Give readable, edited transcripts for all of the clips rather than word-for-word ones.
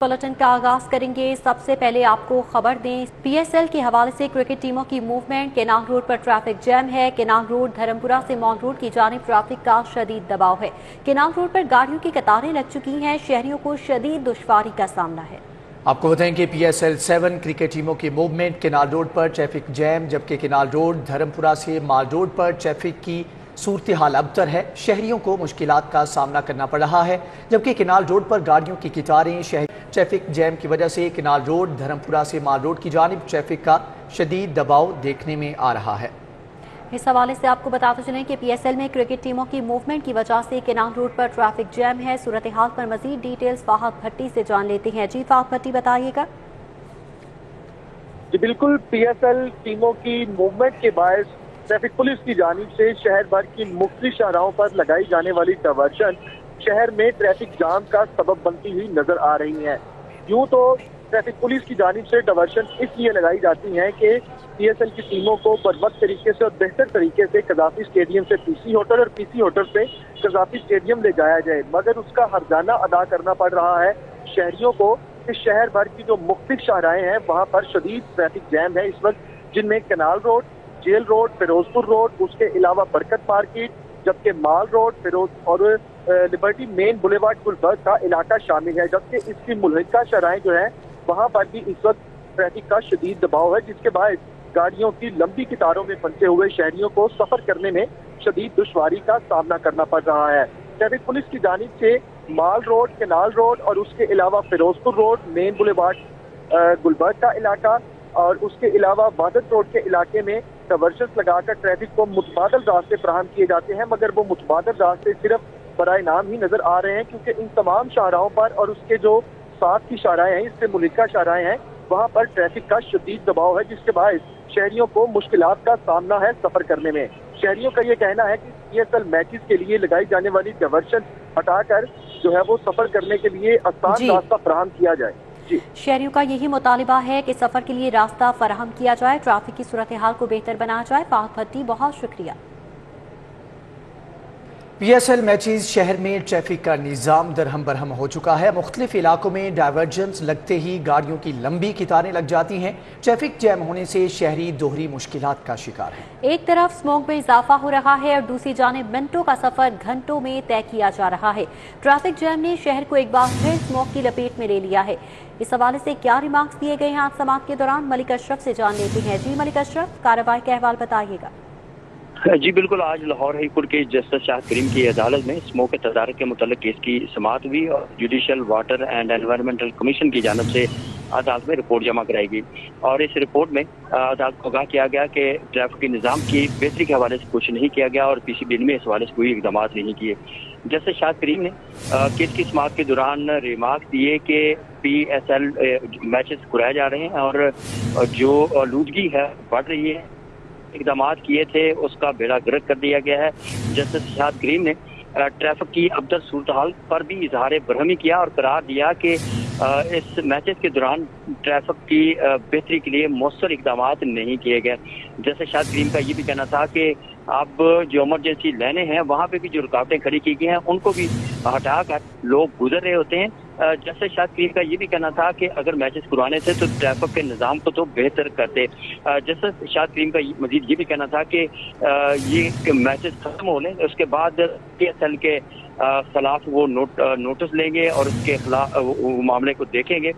Bulletin का आगाज करेंगे। सबसे पहले आपको खबर दें, पीएसएल के हवाले से क्रिकेट टीमों की मूवमेंट। केनांग रोड पर ट्रैफिक जैम है। केनांग रोड धर्मपुरा से मॉल रोड की जानिब ट्रैफिक का शदीद दबाव है। केनांग रोड पर गाड़ियों की कतारें लग चुकी हैं। शहरियों को शदीद दुश्वारी का सामना है। आपको बताएं कि पीएसएल 7 क्रिकेट टीमों की मूवमेंट। केनाल रोड पर ट्रैफिक जैम, जबकि केनाल रोड धर्मपुरा से माल रोड पर ट्रैफिक की सूरत हाल अबतर है। शहरियों को मुश्किलात का सामना करना पड़ रहा है, जबकि केनाल रोड पर गाड़ियों की कतारें। ट्रैफिक जैम की वजह से केनाल रोड धर्मपुरा से माल रोड की जानिब ट्रैफिक का शदीद दबाव देखने में आ रहा है। इस हवाले से आपको बताते चलें कि पीएसएल में क्रिकेट टीमों की मूवमेंट की वजह से केनांग रोड पर ट्रैफिक जैम है। सूरत हाल पर मजीद डिटेल्स फाहद भट्टी से जान लेते हैं। जी फाहद भट्टी, बताइएगा। जी बिल्कुल, पीएसएल टीमों की मूवमेंट के बायस ट्रैफिक पुलिस की जानिब से शहर भर की मुख्तलिफ शाहराहों पर लगाई जाने वाली डायवर्शन शहर में ट्रैफिक जाम का सबब बनती हुई नजर आ रही है। यूं तो ट्रैफिक पुलिस की जानिब से डायवर्शन इसलिए लगाई जाती है कि पीएसएल की टीमों को बरवक्त तरीके से और बेहतर तरीके से कज़ाफी स्टेडियम से पीसी होटल और पीसी होटल से कज़ाफी स्टेडियम ले जाया जाए, मगर उसका हर्जाना अदा करना पड़ रहा है शहरियों को कि शहर भर की जो मुख्तलिफ शाहराएं हैं वहां पर शदीद ट्रैफिक जैम है इस वक्त, जिनमें canal road, jail road, Ferozepur road, उसके अलावा बरकत मार्केट, जबकि माल रोड, फिरोज और लिबर्टी मेन बुलेवार्ड गुलबर्ग का इलाका शामिल है। जबकि इसकी मुल्हिका शहराएं जो है वहां पर भी इस वक्त ट्रैफिक का शदीद दबाव है, जिसके बाद गाड़ियों की लंबी कतारों में फंसे हुए शहरियों को सफर करने में शदीद दुश्वारी का सामना करना पड़ रहा है। ट्रैफिक पुलिस की जानिब से माल रोड, केनाल रोड और उसके अलावा Ferozepur road, main boulevard Gulberg का इलाका और उसके अलावा वादत रोड के इलाके में डायवर्शंस लगाकर ट्रैफिक को मुतबादल रास्ते फराहम किए जाते हैं, मगर वो मुतबादल रास्ते सिर्फ बराए नाम ही नजर आ रहे हैं, क्योंकि इन तमाम शाहराहों पर और उसके जो साथ की शाहराएं हैं, इससे मुल्हिका शाहराएं हैं, वहां पर ट्रैफिक का शदीद दबाव है, जिसके बाद शहरियों को मुश्किलात का सामना है सफर करने में। शहरियों का ये कहना है कि पीएसएल मैचेस के लिए लगाई जाने वाली डायवर्शन हटाकर जो है वो सफर करने के लिए आसान रास्ता फराहम किया जाए। शहरियों का यही मुतालिबा है कि सफर के लिए रास्ता फराहम किया जाए, ट्रैफिक की सूरत हाल को बेहतर बनाया जाए। फाहद भट्टी, बहुत शुक्रिया। पीएसएल मैचेस शहर में ट्रैफिक का निज़ाम दरहम बरहम हो चुका है। मुख्तलिफ इलाकों में डायवर्जेंस लगते ही गाड़ियों की लंबी कतारें लग जाती हैं। ट्रैफिक जैम होने से शहरी दोहरी मुश्किलात का शिकार है। एक तरफ स्मोक में इजाफा हो रहा है और दूसरी जानिब मिनटों का सफर घंटों में तय किया जा रहा है। ट्रैफिक जैम ने शहर को एक बार फिर स्मोक की लपेट में ले लिया है। इस हवाले से क्या रिमार्क्स दिए गए हैं आज समाअत के दौरान, मलिक अशरफ से जान लेते हैं। जी मलिक अशरफ, कार्रवाई का अहवाल बताइएगा। जी बिल्कुल, आज लाहौर हाई कोर्ट के जस्टिस शाहिद करीम की अदालत में स्मोक के तदारक के मुतल्लिक केस की समाअत हुई और judicial water and environmental commission की जानब से अदालत में रिपोर्ट जमा कराई गई और इस रिपोर्ट में अदालत को आगाह किया गया कि ट्रैफिक के निज़ाम की बेहतरी के हवाले से कुछ नहीं किया गया और पीसीबी ने इस हवाले से कोई इकदाम नहीं किए। जस्टिस शाहिद करीम ने केस की समाअत के दौरान रिमार्क दिए कि पीएसएल मैचेस कराए जा रहे हैं और जो आलूदगी है बढ़ रही है, इकदाम किए थे उसका बेड़ा गर्क कर दिया गया है। जस्टिस शाहिद करीम ने ट्रैफिक की अबतर सूरत हाल पर भी इजहार बरहमी किया और करार दिया कि इस मैचेस के दौरान ट्रैफिक की बेहतरी के लिए मौसर इकदाम नहीं किए गए। जैसे शाहिद करीम का ये भी कहना था कि अब जो इमरजेंसी लाइनें हैं वहाँ पे भी जो रुकावटें खड़ी की गई हैं उनको भी हटाकर लोग गुजर रहे होते हैं। जैसे शाहिद करीम का ये भी कहना था कि अगर मैचेस करवाने थे तो ट्रैफिक के निज़ाम को तो बेहतर करते। जैसे शाहिद करीम का मजीद ये भी कहना था कि ये मैचेस खत्म हो लें, उसके बाद पीएसएल के खिलाफ वो नोटिस लेंगे और उसके खिलाफ वो मामले को देखेंगे।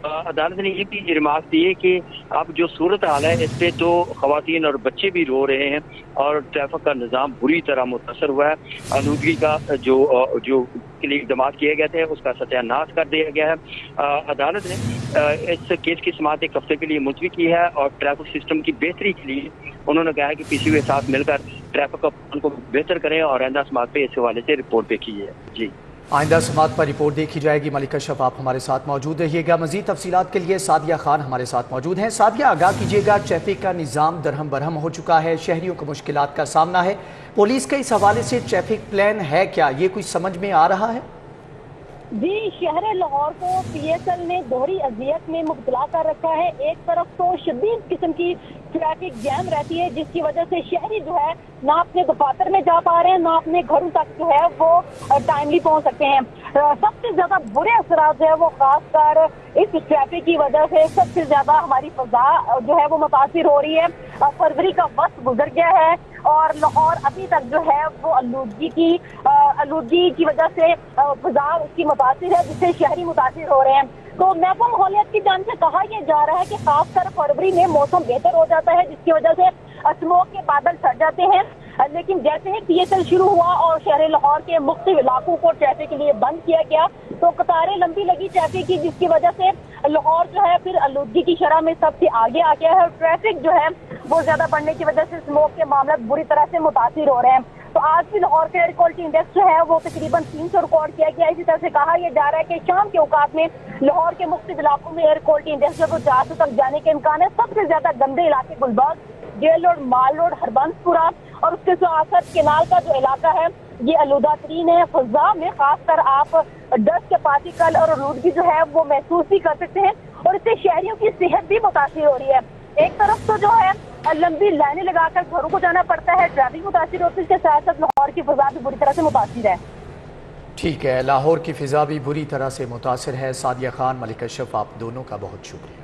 अदालत ने ये भी रिमार्क दिए कि अब जो सूरत हाल है इस पे तो खवातीन और बच्चे भी रो रहे हैं और ट्रैफिक का निज़ाम बुरी तरह मुतासर हुआ है। आलूदगी का जो के लिए इकदाम किए गए थे उसका सत्यानाश कर दिया गया है। अदालत ने इस केस की समाअत एक हफ्ते के लिए मुलतवी की है और ट्रैफिक सिस्टम की बेहतरी के लिए उन्होंने कहा है कि पीसीबी के साथ मिलकर ट्रैफिक को बेहतर करें और आइंदा समाअत पे इस हवाले से रिपोर्ट पे की है। जी आइंदा समाअत पर रिपोर्ट देखी जाएगी। मलिक अशरफ, आप हमारे साथ मौजूद रहिएगा। मजीद तफसीलात के लिए सादिया खान हमारे साथ मौजूद हैं। सादिया, आगाह कीजिएगा, ट्रैफिक का निज़ाम दरहम बरहम हो चुका है, शहरियों को मुश्किलात का सामना है। पुलिस के इस हवाले से ट्रैफिक प्लान है क्या, ये कुछ समझ में आ रहा है? जी, शहर लाहौर को पीएसएल ने दोहरी अजियत में मुब्तला कर रखा है। एक तरफ तो शदीद किस्म की ट्रैफिक जैम रहती है, जिसकी वजह से शहरी जो है ना अपने दफातर में जा पा रहे हैं, ना अपने घरों तक जो है वो टाइमली पहुंच सकते हैं। सबसे ज्यादा बुरे असरात जो है वो खासकर इस ट्रैफिक की वजह से सबसे ज्यादा हमारी फजा जो है वो मुतासिर हो रही है। फरवरी का वक्त गुजर गया है और लाहौर अभी तक जो है वो आलूदगी की वजह से फजा उसकी मुतासिर है, जिससे शहरी मुतासिर हो रहे हैं। तो महकमा माहौलियात की जानिब से कहा यह जा रहा है कि खासकर फरवरी में मौसम बेहतर हो जाता है, जिसकी वजह से स्मोक के बादल छट जाते हैं। लेकिन जैसे ही PSL शुरू हुआ और शहर लाहौर के मुख्तलिफ इलाकों को ट्रैफिक के लिए बंद किया गया तो कतारें लंबी लगी ट्रैफिक की, जिसकी वजह से लाहौर जो है फिर आलूदगी की शरह में सबसे आगे आ गया है और ट्रैफिक जो है वो ज्यादा बढ़ने की वजह से स्मोक के मामले बुरी तरह से मुतासिर हो रहे हैं। तो आज भी लाहौर का एयर क्वालिटी इंडेक्स जो है वो तकरीबन 300 रिकॉर्ड किया गया है। इसी तरह से कहा यह जा रहा है कि शाम के औकात में लाहौर के मुख्तलिफ इलाकों में एयर क्वालिटी इंडेक्स जो 400 तक जाने के इम्कान है। सबसे ज्यादा गंदे इलाके गुलबर्ग, जेल रोड, माल रोड, हरबंसपुरा और उसके साथ केनाल का जो इलाका है ये आलूदा तरीन है। फजा में खासकर आप डस्ट के पार्टिकल और आलूदगी जो है वो महसूस भी कर सकते हैं और इससे शहरियों की सेहत भी मुतासिर हो रही है। एक तरफ तो जो है लंबी लाइनें लगाकर घरों को जाना पड़ता है, ट्रैफिक मुतासिर होती है, इसके साथ साथ लाहौर की फजा भी बुरी तरह से मुतासिर है। ठीक है, लाहौर की फिजा भी बुरी तरह से मुतासिर है। सादिया खान, मलिक अशरफ, आप दोनों का बहुत शुक्रिया।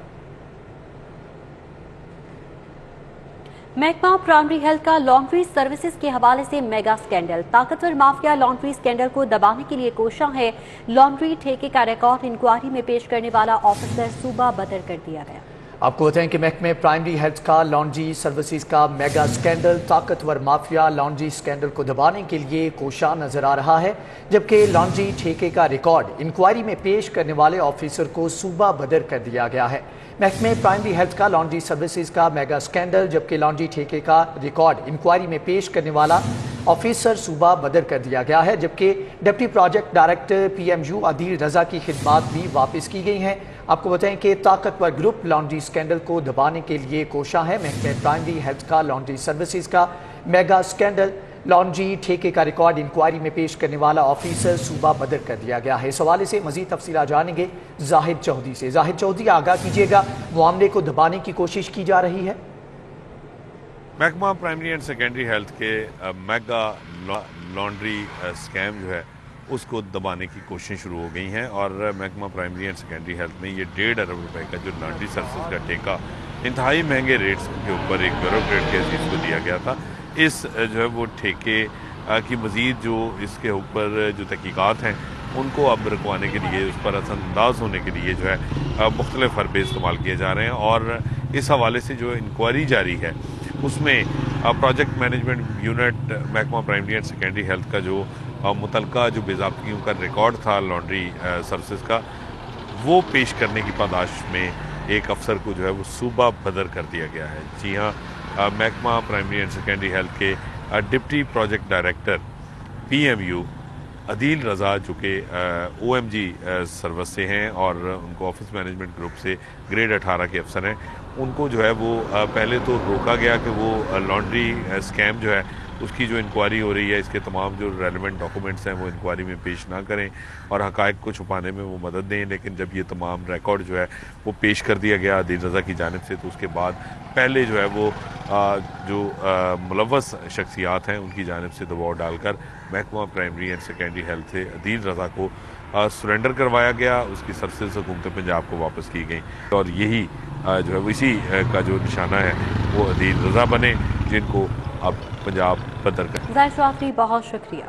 महकमा प्राइमरी हेल्थ का लॉन्ड्री सर्विसेज के हवाले से मेगा स्कैंडल। ताकतवर माफिया लॉन्ड्री स्कैंडल को दबाने के लिए कोशां है। लॉन्ड्री ठेके का रिकॉर्ड इंक्वायरी में पेश करने वाला ऑफिसर सूबा बदर कर दिया गया। आपको बताएं कि महकमे प्राइमरी हेल्थ का लॉन्ड्री सर्विसेज का मेगा स्कैंडल, ताकतवर माफिया लॉन्ड्री स्कैंडल को दबाने के लिए कोशां नजर आ रहा है, जबकि लॉन्ड्री ठेके का रिकॉर्ड इंक्वायरी में पेश करने वाले ऑफिसर को सूबा बदर कर दिया गया है। महकमे प्राइमरी हेल्थ का लॉन्ड्री सर्विसेज का मेगा स्कैंडल, जबकि लॉन्ड्री ठेके का रिकॉर्ड इंक्वायरी में पेश करने वाला ऑफिसर सूबा बदर कर दिया गया है, जबकि deputy project director PMU Adeel Raza की खिदमात भी वापस की गई हैं। आपको बताएं कि ताकतवर ग्रुप लॉन्ड्री स्कैंडल को दबाने के लिए कोशा है। महकमे प्राइमरी हेल्थ का लॉन्ड्री सर्विसेज का मेगा स्कैंडल, लॉन्ड्री ठेके का रिकॉर्ड इंक्वायरी में पेश करने वाला ऑफिसर सूबा बदर कर दिया गया है। इस हवाले से मजीद तफसीलात जानेंगे जाहिद चौधरी से। जाहिद चौधरी, आगाह कीजिएगा, मामले को दबाने की कोशिश की जा रही है। महकमा प्राइमरी एंड सेकेंडरी हेल्थ के मेगा लॉन्ड्री स्कैम जो है उसको दबाने की कोशिशें शुरू हो गई हैं और महकमा प्राइमरी एंड सेकेंडरी हेल्थ में ये 1.5 अरब रुपए का जो लॉन्ड्री सर्विस का ठेका इंतहाई महंगे रेट्स के ऊपर एक ब्यूरोक्रेट के अजीज को दिया गया था, इस जो है वो ठेके की मज़ीद जो इसके ऊपर जो तहकीकात हैं उनको अब रुकवाने के लिए, उस पर असरअंदाज होने के लिए जो है मुख्तलिफ हरबे इस्तेमाल किए जा रहे हैं। और इस हवाले से जो इंक्वायरी जारी है उसमें प्रोजेक्ट मैनेजमेंट यूनिट महकमा प्राइमरी एंड सेकेंडरी हेल्थ का जो मुतलका जो बेज़ाब्तियों का रिकॉर्ड था लॉन्ड्री सर्विसेज का, वो पेश करने की पादाश में एक अफसर को जो है वो सूबा बदर कर दिया गया है। जी हाँ, महकमा प्राइमरी एंड सेकेंडरी हेल्थ के deputy project director PMU Adeel Raza जो कि OMG सर्विस से हैं और उनको ऑफिस मैनेजमेंट ग्रुप से ग्रेड 18 के अफसर हैं, उनको जो है वो पहले तो रोका गया कि वो लॉन्ड्री स्कैम जो है उसकी जो इंक्वायरी हो रही है, इसके तमाम जो रेलेवेंट डॉक्यूमेंट्स हैं वो इंक्वायरी में पेश ना करें और हक़ाइक़ को छुपाने में वो मदद दें। लेकिन जब ये तमाम रिकॉर्ड जो है वो पेश कर दिया गया अदील रज़ा की जानिब से, तो उसके बाद पहले जो है वो जो मुलव्वस शख्सियात हैं उनकी जानिब से दबाव डालकर महकमा प्राइमरी एंड सेकेंडरी हेल्थ से अदील रज़ा को सरेंडर करवाया गया, उसकी सर्विसेज हुकूमत पंजाब को वापस की गई और यही जो है इसी का जो निशाना है वो अदील रज़ा बने, जिनको अब पंजाब बदर कर। जाहिद चौधरी, बहुत शुक्रिया।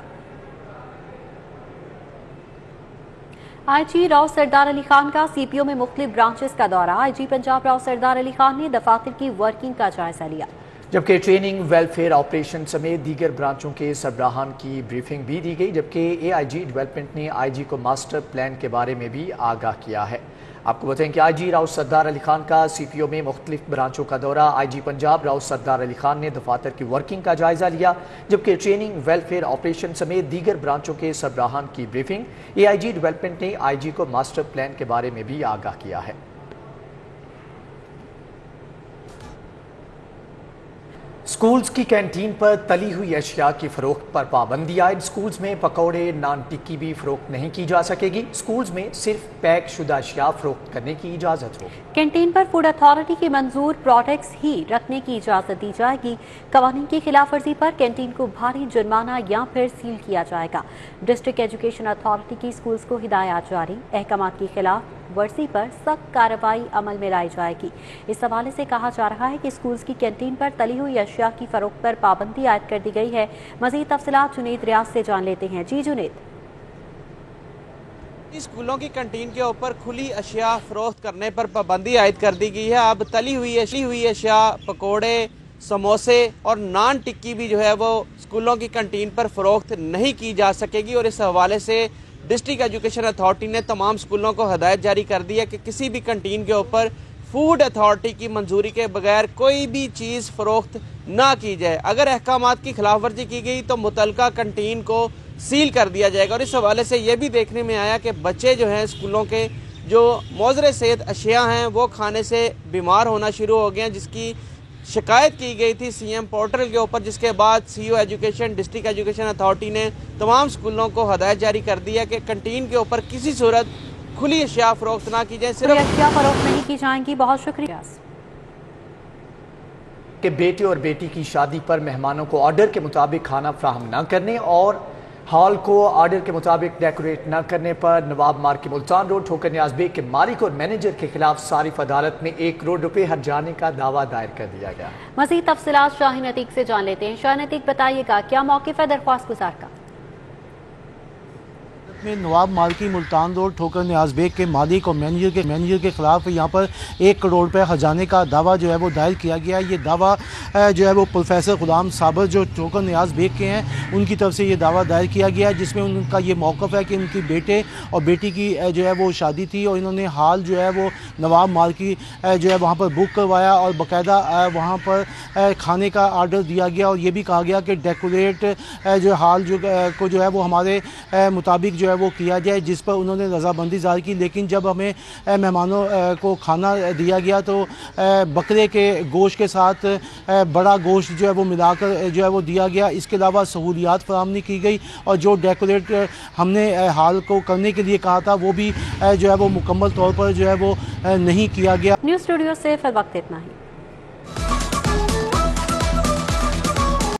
IG राव सरदार अली खान का CPO में मुख्तलिफ ब्रांचेस का दौरा। IG पंजाब राव सरदार अली खान ने दफातर की वर्किंग का जायजा लिया, जबकि ट्रेनिंग, वेलफेयर ऑपरेशन समेत दीगर ब्रांचों के सरबराहान की ब्रीफिंग भी दी गई, जबकि AIG डेवलपमेंट ने IG को मास्टर प्लान के बारे में भी आगाह किया है। आपको बताएं कि IG राव सरदार अली खान का CPO में मुख्तलिफ ब्रांचों का दौरा। IG पंजाब राव सरदार अली खान ने दफातर की वर्किंग का जायजा लिया, जबकि ट्रेनिंग, वेलफेयर ऑपरेशन समेत दीगर ब्रांचों के सरबराहान की ब्रीफिंग। AIG डेवलपमेंट ने IG को मास्टर प्लान के बारे में भी आगाह किया है। स्कूल्स की कैंटीन पर तली हुई अशिया की फरोख्त पर पाबंदी आयद। स्कूल्स में पकौड़े, नान टिक्की भी फरोख्त नहीं की जा सकेगी। स्कूल्स में सिर्फ पैक शुदा अशिया फरोख्त करने की इजाज़त होगी। कैंटीन पर फूड अथॉरिटी की मंजूर प्रोडक्ट्स ही रखने की इजाज़त दी जाएगी। कवानीन की खिलाफ वर्जी पर कैंटीन को भारी जुर्माना या फिर सील किया जाएगा। डिस्ट्रिक्ट एजुकेशन अथॉरिटी की स्कूल्स को हिदायत जारी, अहकामात की खिलाफ वर्जी पर सख्त कार्रवाई अमल में लाई जाएगी। इस हवाले से कहा जा रहा है कि स्कूल्स की कैंटीन पर तली हुई अशिया की फरोख्त पर पाबंदी आयद कर दी गई है। मजीद तफसीलात जुनेद रियाज से जान लेते हैं। जी जुनेद। स्कूलों की कैंटीन के ऊपर खुली अशिया फरोख्त करने पर पाबंदी आयद कर दी गई है। अब तली हुई अशिया, पकोड़े, समोसे और नान टिक्की भी जो है वो स्कूलों की कैंटीन पर फरोख्त नहीं की जा सकेगी। और इस हवाले से डिस्ट्रिक्ट एजुकेशन अथॉरिटी ने तमाम स्कूलों को हदायत जारी कर दी है कि किसी भी कैंटीन के ऊपर फूड अथॉरिटी की मंजूरी के बगैर कोई भी चीज़ फरोख्त ना की जाए। अगर अहकामात की खिलाफ वर्जी की गई तो मुतलका कैंटीन को सील कर दिया जाएगा। और इस हवाले से ये भी देखने में आया कि बच्चे जो हैं स्कूलों के जो मौजरे सेहत अशिया हैं वो खाने से बीमार होना शुरू हो गए हैं, जिसकी शिकायत की गई थी सीएम पोर्टल के ऊपर, जिसके बाद CEO education district education authority ने तमाम स्कूलों को हदायत जारी कर दी है कि कैंटीन के ऊपर किसी सूरत खुली अशिया फरोख्त ना की जाए। सिर्फ अशिया फरोख्त नहीं की जाएंगी। बहुत शुक्रिया। कि बेटे और बेटी की शादी पर मेहमानों को ऑर्डर के मुताबिक खाना फराहम न करने और हॉल को ऑर्डर के मुताबिक डेकोरेट न करने पर नवाब मार्ग के मुल्तान रोड ठोकर नियाज बेग के मालिक और मैनेजर के खिलाफ सारिफ अदालत में 1 करोड़ रुपए हर जाने का दावा दायर कर दिया गया। मजीद तफसीलात शाहीन अतीक से जान लेते हैं। शाहीन अतीक, बताइएगा क्या मौक़िफ़ है दरख्वास्त गुजार का? में नवाब मार्की मुल्तान रोड ठोकर नियाज बेग के मालिक और मैनेजर के खिलाफ यहाँ पर 1 करोड़ रुपए खजाने का दावा जो है वो दायर किया गया। ये दावा जो है वो प्रोफेसर गुलाम साबर जो ठोकर नियाज बेग के हैं उनकी तरफ से ये दावा दायर किया गया, जिसमें उनका ये मौक़िफ़ है कि उनकी बेटे और बेटी की जो है वो शादी थी और इन्होंने हाल जो है वो नवाब मार्की जो है वहाँ पर बुक करवाया और बाकायदा वहाँ पर खाने का आर्डर दिया गया और ये भी कहा गया कि डेकोरेट जो हाल को जो है वो हमारे मुताबिक जो वो किया जाए, जिस पर उन्होंने रजामंदी ज़ाहिर की। लेकिन जब हमें मेहमानों को खाना दिया गया तो बकरे के गोश्त के साथ बड़ा गोश्त जो है वो मिलाकर जो है वो दिया गया। इसके अलावा सहूलियात फराहम नहीं की गई और जो डेकोरेट हमने हाल को करने के लिए कहा था वो भी जो है वो मुकम्मल तौर पर जो है वो नहीं किया गया। न्यूज़ स्टूडियो से फिर वक्त इतना ही।